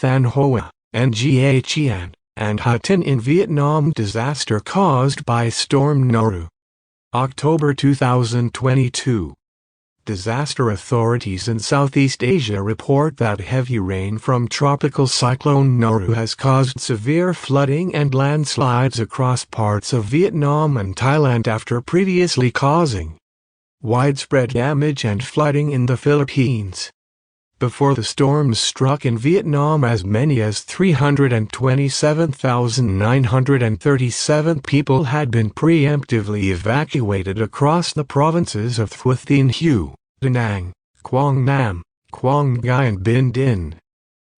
Thanh Hoa, Nghe and Ha Tinh in Vietnam. Disaster caused by Storm Noru. October 2022. Disaster authorities in Southeast Asia report that heavy rain from tropical cyclone Noru has caused severe flooding and landslides across parts of Vietnam and Thailand after previously causing widespread damage and flooding in the Philippines. Before the storms struck in Vietnam, as many as 327,937 people had been preemptively evacuated across the provinces of Thu Thien Hue, Da Nang, Quang Nam, Quang Ngai and Binh Dinh.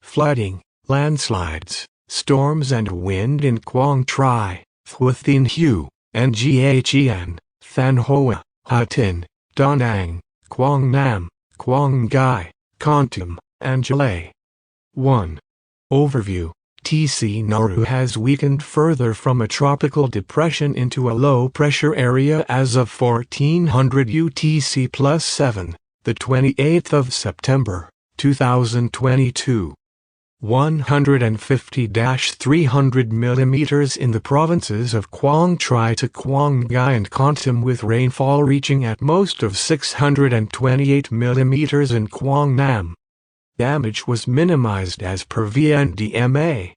Flooding, landslides, storms and wind in Quang Tri, Thu Thien Hue, Nghe, Thanh Hoa, Ha Tinh, Da Nang, Quang Nam, Quang Ngai, Kontum, and Chile. 1. Overview. TC Noru has weakened further from a tropical depression into a low-pressure area as of 1400 UTC+7, the 28th of September, 2022. 150-300 mm in the provinces of Quang Tri to Quang Ngai and Kontum, with rainfall reaching at most of 628 mm in Quang Nam. Damage was minimized as per VNDMA.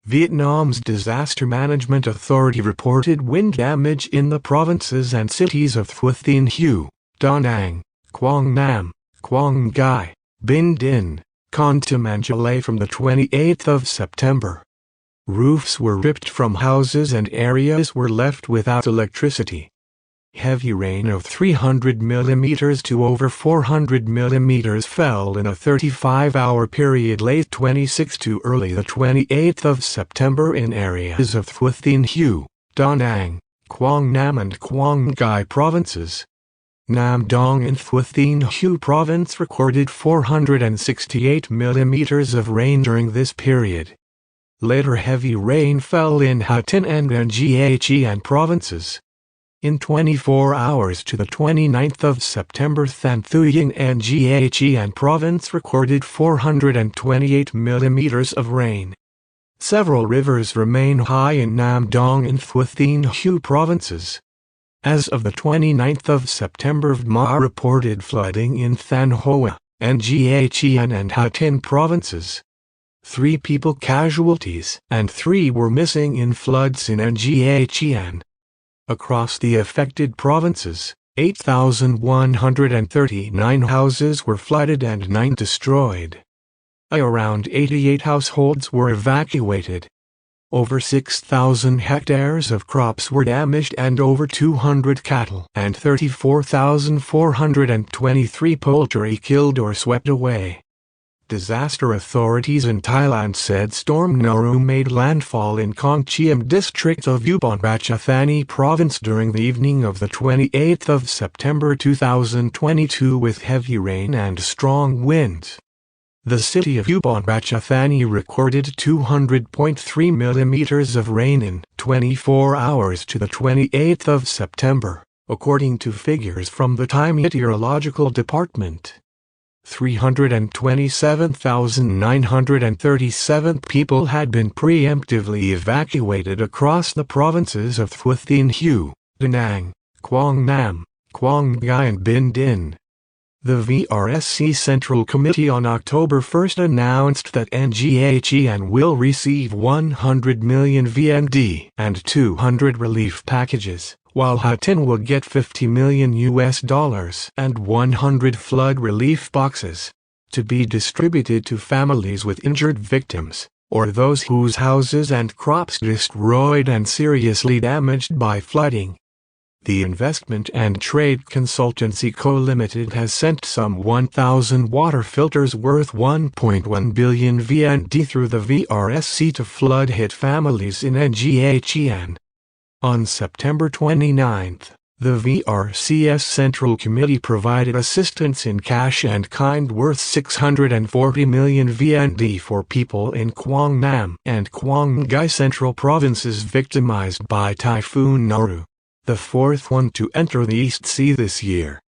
Vietnam's Disaster Management Authority reported wind damage in the provinces and cities of Thu Thien Hue, Da Nang, Quang Nam, Quang Ngai, Binh Dinh, Kontum and Chile from the 28th of September. Roofs were ripped from houses and areas were left without electricity. Heavy rain of 300 mm to over 400 mm fell in a 35-hour period late 26 to early the 28th of September in areas of Thu Thien Hue, Da Nang, Quang Nam and Quang Ngai provinces. Nam Dong in Thu Thien Hue province recorded 468 mm of rain during this period. Later heavy rain fell in Ha Tinh and Nghe provinces. In 24 hours to the 29th of September, Thanh Thuyen and Nghe province recorded 428 mm of rain. Several rivers remain high in Nam Dong and Thu Thien Hue provinces. As of the 29th of September, VMA reported flooding in Thanh Hoa, Nghe and Ha Tinh provinces. 3 people casualties and 3 were missing in floods in Nghe. Across the affected provinces, 8,139 houses were flooded and 9 destroyed. Around 88 households were evacuated. Over 6,000 hectares of crops were damaged and over 200 cattle and 34,423 poultry killed or swept away. Disaster authorities in Thailand said Storm Noru made landfall in Kong Chiem district of Ubon Ratchathani province during the evening of the 28th of September 2022 with heavy rain and strong winds. The city of Ubon Ratchathani recorded 200.3 mm of rain in 24 hours to the 28th of September, according to figures from the Thai Meteorological Department. 327,937 people had been preemptively evacuated across the provinces of Thu Thien Hue, Da Nang, Quang Nam, Quang Ngai and Binh Dinh. The VRSC Central Committee on October 1 announced that Nghe will receive 100 million VND and 200 relief packages, while Ha Tinh will get $50 million and 100 flood relief boxes, to be distributed to families with injured victims, or those whose houses and crops destroyed and seriously damaged by flooding. The Investment and Trade Consultancy Co. Limited has sent some 1,000 water filters worth 1.1 billion VND through the VRSC to flood-hit families in Nghe. On September 29, the VRCS Central Committee provided assistance in cash and kind worth 640 million VND for people in Quang Nam and Quang Ngai Central provinces victimized by Typhoon Noru, the 4th one to enter the East Sea this year.